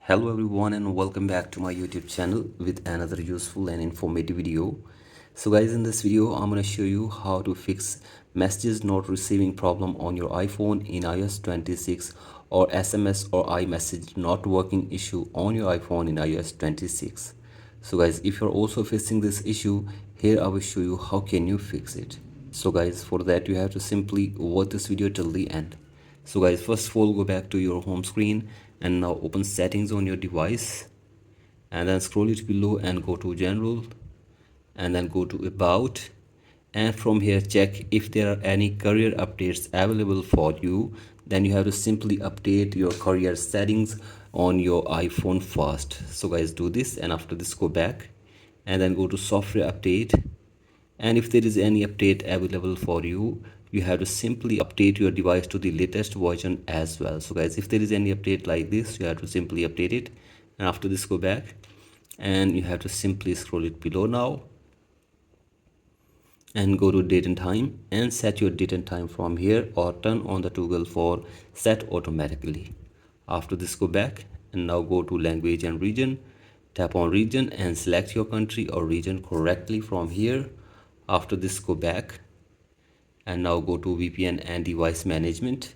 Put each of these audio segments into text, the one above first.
Hello everyone and welcome back to my YouTube channel with another useful and informative video. So guys, in this video I'm going to show you how to fix messages not receiving problem on your iPhone in iOS 26 or SMS or iMessage not working issue on your iPhone in iOS 26. So guys, if you're also facing this issue, here I will show you how can you fix it. So guys, for that you have to simply watch this video till the end. So guys, first of all, go back to your home screen and now open settings on your device and then scroll it below and go to general and then go to about, and from here check if there are any career updates available for you. Then you have to simply update your career settings on your iPhone first. So guys, do this, and after this go back and then go to software update, and if there is any update available for you, you have to simply update your device to the latest version as well. So guys, if there is any update like this, you have to simply update it, and after this go back and you have to simply scroll it below now and go to date and time and set your date and time from here, or turn on the toggle for set automatically. After this go back and now go to language and region, tap on region and select your country or region correctly from here. After this go back and now go to VPN and device management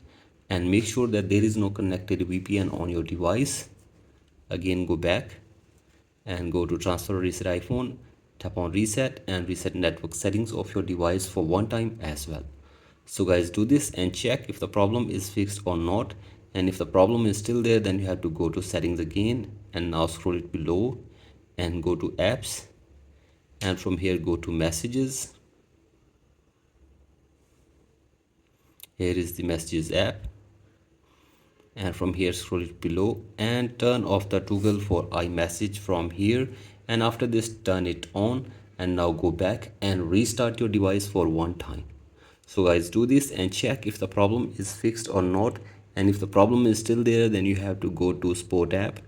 and make sure that there is no connected VPN on your device. Again go back and go to transfer reset iPhone, tap on reset and reset network settings of your device for one time as well. So guys, do this and check if the problem is fixed or not, and if the problem is still there, then you have to go to settings again and now scroll it below and go to apps, and from here go to messages. Here is the messages app, and from here scroll it below and turn off the toggle for iMessage from here, and after this turn it on and now go back and restart your device for one time. So guys, do this and check if the problem is fixed or not, and if the problem is still there, then you have to go to support app,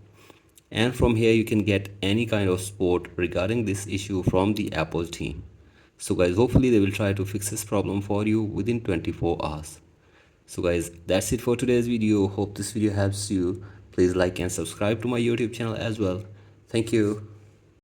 and from here you can get any kind of support regarding this issue from the Apple team. So guys, hopefully they will try to fix this problem for you within 24 hours. So guys, that's it for today's video. Hope this video helps you. Please like and subscribe to my YouTube channel as well. Thank you.